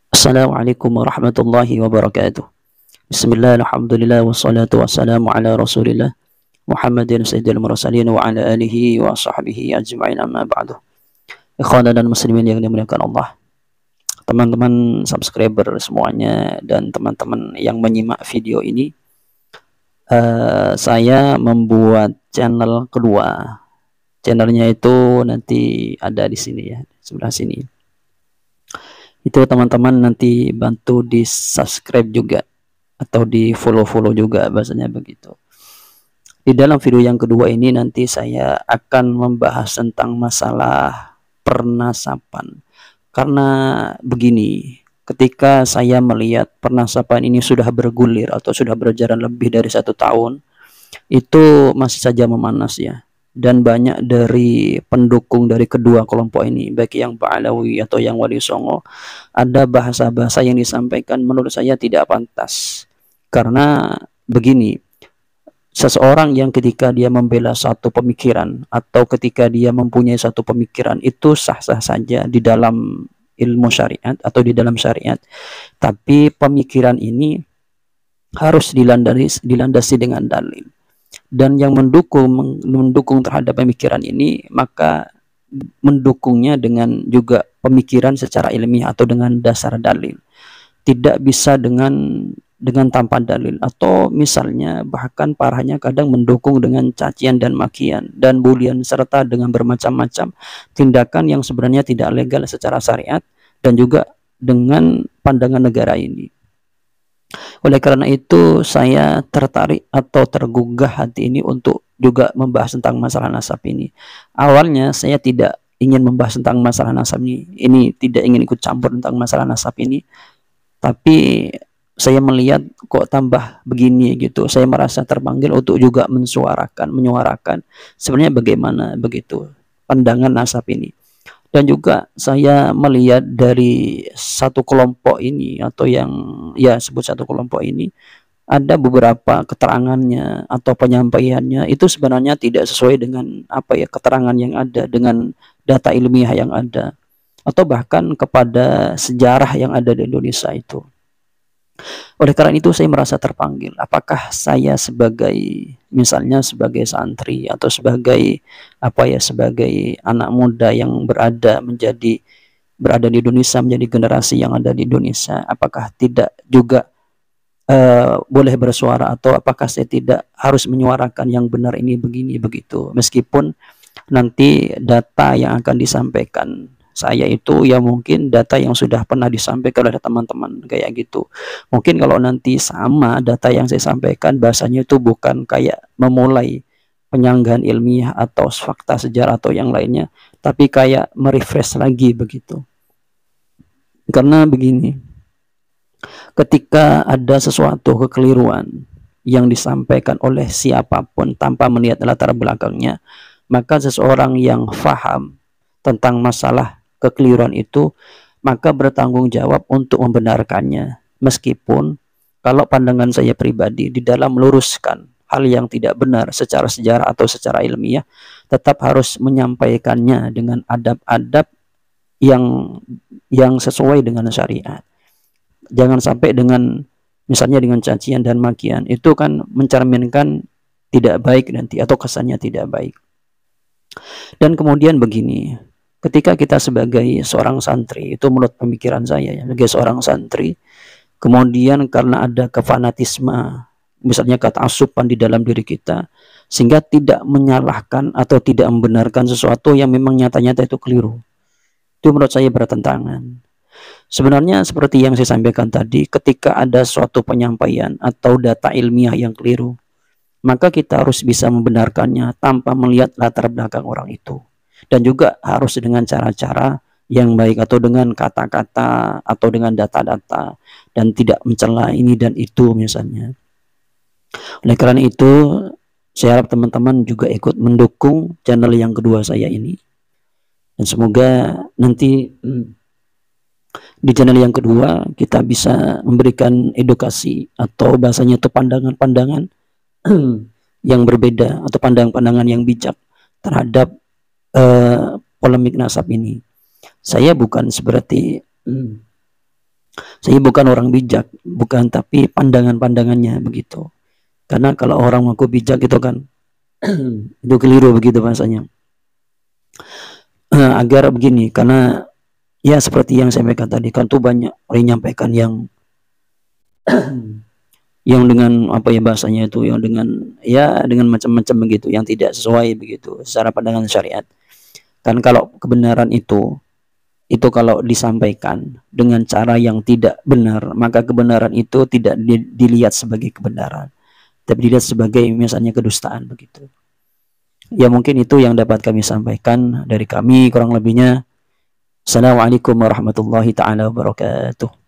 Assalamualaikum warahmatullahi wabarakatuh. Bismillah, alhamdulillah, wassalatu wassalamu ala rasulillah Muhammadin sayyidil mursalin wa ala alihi wa sahbihi ajma'in, amma ba'du. Ikhwan dan muslimin yang dimuliakan Allah, teman-teman subscriber semuanya dan teman-teman yang menyimak video ini, saya membuat channel kedua. Channelnya itu nanti ada di sini ya, sebelah sini. Itu teman-teman nanti bantu di subscribe juga atau di follow juga, bahasanya begitu. Di dalam video yang kedua ini nanti saya akan membahas tentang masalah pernasapan. Karena begini, ketika saya melihat pernasapan ini sudah bergulir atau sudah berjalan lebih dari 1 tahun, itu masih saja memanas ya. Dan banyak dari pendukung dari kedua kelompok ini, baik yang Ba'alawi atau yang Wali Songo, ada bahasa-bahasa yang disampaikan menurut saya tidak pantas. Karena begini, seseorang yang ketika dia membela satu pemikiran atau ketika dia mempunyai satu pemikiran itu sah-sah saja di dalam ilmu syariat atau di dalam syariat, tapi pemikiran ini harus dilandasi dengan dalil. Dan yang mendukung terhadap pemikiran ini, maka mendukungnya dengan juga pemikiran secara ilmiah atau dengan dasar dalil. Tidak bisa dengan tanpa dalil, atau misalnya bahkan parahnya kadang mendukung dengan cacian dan makian dan bulian serta dengan bermacam-macam tindakan yang sebenarnya tidak legal secara syariat dan juga dengan pandangan negara ini. Oleh karena itu saya tertarik atau tergugah hati ini untuk juga membahas tentang masalah nasab ini. Awalnya saya tidak ingin membahas tentang masalah nasab ini tidak ingin ikut campur tentang masalah nasab ini, tapi saya melihat kok tambah begini gitu. Saya merasa terpanggil untuk juga menyuarakan sebenarnya bagaimana begitu pandangan nasab ini. Dan juga saya melihat dari satu kelompok ini, atau yang ya sebut satu kelompok ini, ada beberapa keterangannya atau penyampaiannya itu sebenarnya tidak sesuai dengan keterangan yang ada, dengan data ilmiah yang ada, atau bahkan kepada sejarah yang ada di Indonesia itu. Oleh karena itu saya merasa terpanggil, apakah saya sebagai misalnya sebagai santri atau sebagai sebagai anak muda yang berada di Indonesia, menjadi generasi yang ada di Indonesia, apakah tidak juga boleh bersuara, atau apakah saya tidak harus menyuarakan yang benar ini begini begitu, meskipun nanti data yang akan disampaikan saya itu ya mungkin data yang sudah pernah disampaikan oleh teman-teman kayak gitu. Mungkin kalau nanti sama data yang saya sampaikan, bahasanya itu bukan kayak memulai penyanggahan ilmiah atau fakta sejarah atau yang lainnya, tapi kayak merefresh lagi begitu. Karena begini, ketika ada sesuatu kekeliruan yang disampaikan oleh siapapun tanpa melihat latar belakangnya, maka seseorang yang faham tentang masalah kekeliruan itu maka bertanggung jawab untuk membenarkannya, meskipun kalau pandangan saya pribadi di dalam meluruskan hal yang tidak benar secara sejarah atau secara ilmiah, tetap harus menyampaikannya dengan adab-adab yang sesuai dengan syariat. Jangan sampai dengan misalnya dengan cacian dan makian, itu kan mencerminkan tidak baik nanti, atau kesannya tidak baik. Dan kemudian begini, ketika kita sebagai seorang santri, itu menurut pemikiran saya ya, sebagai seorang santri, kemudian karena ada kefanatisme, misalnya ketaksuban di dalam diri kita, sehingga tidak menyalahkan atau tidak membenarkan sesuatu yang memang nyata-nyata itu keliru, itu menurut saya bertentangan. Sebenarnya seperti yang saya sampaikan tadi, ketika ada suatu penyampaian atau data ilmiah yang keliru, maka kita harus bisa membenarkannya tanpa melihat latar belakang orang itu. Dan juga harus dengan cara-cara yang baik, atau dengan kata-kata atau dengan data-data, dan tidak mencela ini dan itu misalnya. Oleh karena itu saya harap teman-teman juga ikut mendukung channel yang kedua saya ini, dan semoga nanti di channel yang kedua kita bisa memberikan edukasi, atau bahasanya itu pandangan-pandangan yang berbeda, atau pandangan-pandangan yang bijak terhadap polemik nasab ini. Saya bukan seperti saya bukan orang bijak, bukan, tapi pandangan-pandangannya begitu. Karena kalau orang mengaku bijak itu kan itu keliru begitu bahasanya. Agar begini, karena ya seperti yang saya sampaikan tadi kan tuh banyak orang menyampaikan yang dengan apa ya bahasanya itu, yang dengan ya dengan macam-macam begitu, yang tidak sesuai begitu secara pandangan syariat. Kan kalau kebenaran itu kalau disampaikan dengan cara yang tidak benar, maka kebenaran itu tidak dilihat sebagai kebenaran, tapi dilihat sebagai misalnya kedustaan begitu. Ya mungkin itu yang dapat kami sampaikan dari kami, kurang lebihnya. Assalamualaikum warahmatullahi taala wabarakatuh.